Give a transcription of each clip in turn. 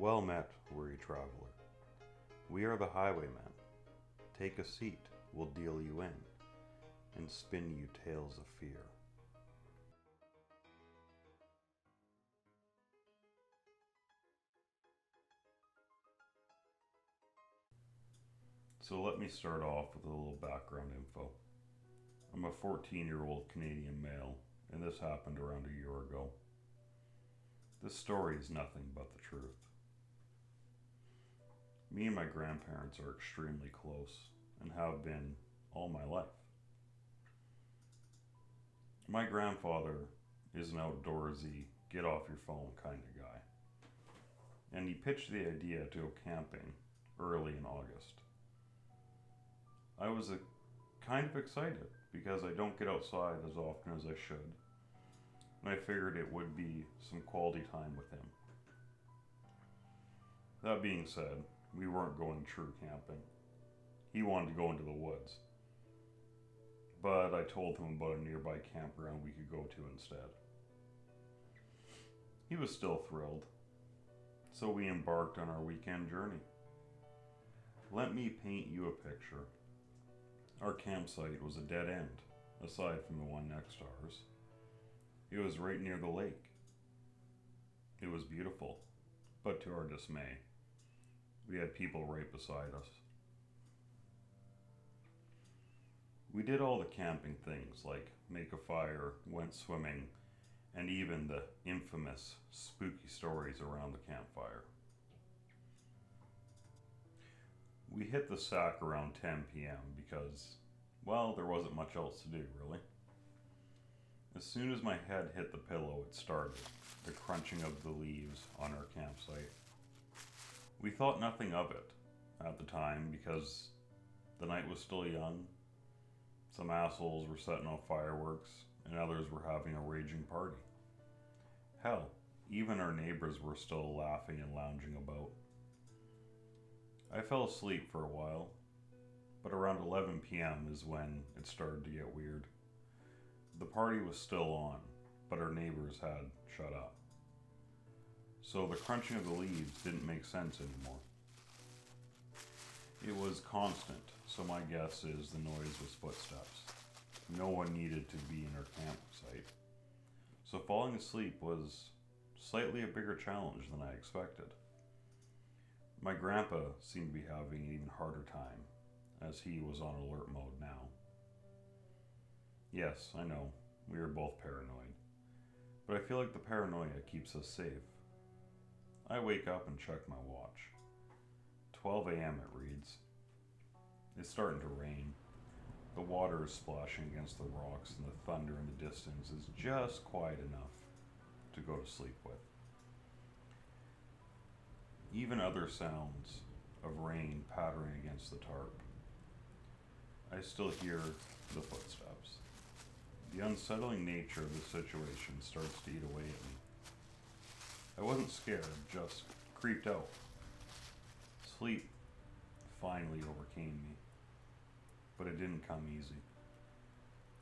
Well met, weary traveler. We are the Highwaymen. Take a seat, we'll deal you in, and spin you tales of fear. So let me start off with a little background info. I'm a 14-year-old Canadian male, and this happened around a year ago. This story is nothing but the truth. Me and my grandparents are extremely close and have been all my life. My grandfather is an outdoorsy, get off your phone kind of guy. And he pitched the idea to go camping early in August. I was kind of excited because I don't get outside as often as I should. And I figured it would be some quality time with him. That being said, we weren't going true camping. He wanted to go into the woods. But I told him about a nearby campground we could go to instead. He was still thrilled. So we embarked on our weekend journey. Let me paint you a picture. Our campsite was a dead end, aside from the one next to ours. It was right near the lake. It was beautiful, but to our dismay, we had people right beside us. We did all the camping things like make a fire, went swimming, and even the infamous spooky stories around the campfire. We hit the sack around 10 p.m. because, well, there wasn't much else to do, really. As soon as my head hit the pillow, it started, the crunching of the leaves on our campsite. We thought nothing of it at the time because the night was still young. Some assholes were setting off fireworks, and others were having a raging party. Hell, even our neighbors were still laughing and lounging about. I fell asleep for a while, but around 11 p.m. is when it started to get weird. The party was still on, but our neighbors had shut up. So the crunching of the leaves didn't make sense anymore. It was constant, so my guess is the noise was footsteps. No one needed to be in our campsite. So falling asleep was slightly a bigger challenge than I expected. My grandpa seemed to be having an even harder time, as he was on alert mode now. Yes, I know, we are both paranoid, but I feel like the paranoia keeps us safe. I wake up and check my watch. 12 a.m. it reads. It's starting to rain. The water is splashing against the rocks, and the thunder in the distance is just quiet enough to go to sleep with. Even other sounds of rain pattering against the tarp. I still hear the footsteps. The unsettling nature of the situation starts to eat away at me. I wasn't scared, just creeped out. Sleep finally overcame me, but it didn't come easy.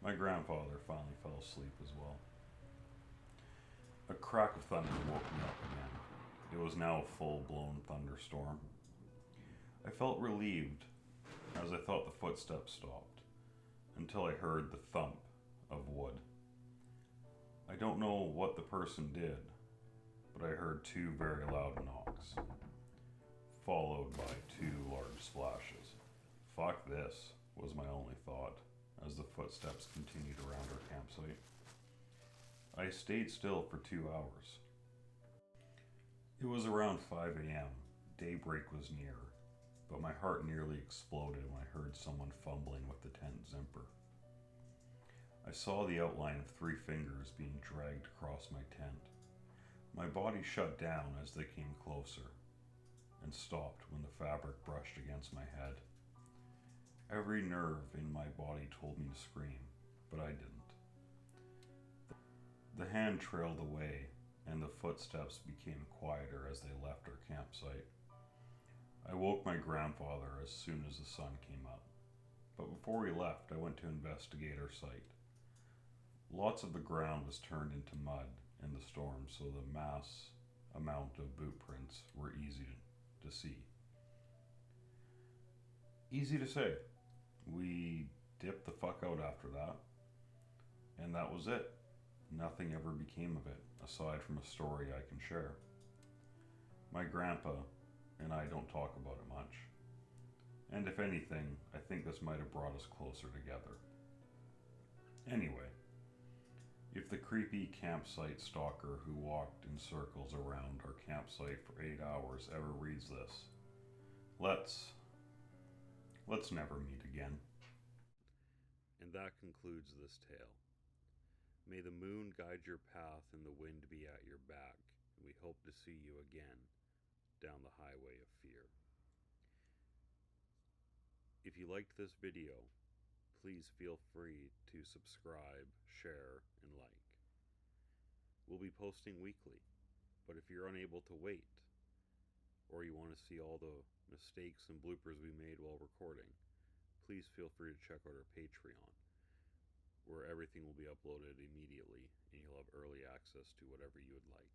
My grandfather finally fell asleep as well. A crack of thunder woke me up again. It was now a full-blown thunderstorm. I felt relieved as I thought the footsteps stopped, until I heard the thump of wood. I don't know what the person did, but I heard two very loud knocks, followed by two large splashes. Fuck this, was my only thought as the footsteps continued around our campsite. I stayed still for 2 hours. It was around 5 a.m. Daybreak was near, but my heart nearly exploded when I heard someone fumbling with the tent zipper. I saw the outline of 3 fingers being dragged across my tent. My body shut down as they came closer, and stopped when the fabric brushed against my head. Every nerve in my body told me to scream, but I didn't. The hand trailed away, and the footsteps became quieter as they left our campsite. I woke my grandfather as soon as the sun came up, but before we left, I went to investigate our site. Lots of the ground was turned into mud in the storm, so the mass amount of boot prints were easy Easy to say. We dipped the fuck out after that, and that was it. Nothing ever became of it, aside from a story I can share. My grandpa and I don't talk about it much, and if anything, I think this might have brought us closer together. Anyway, if the creepy campsite stalker who walked in circles around our campsite for 8 hours ever reads this, let's never meet again. And that concludes this tale. May the moon guide your path and the wind be at your back, and we hope to see you again down the highway of fear. If you liked this video, please feel free to subscribe, share, and like. We'll be posting weekly, but if you're unable to wait, or you want to see all the mistakes and bloopers we made while recording, please feel free to check out our Patreon, where everything will be uploaded immediately and you'll have early access to whatever you would like.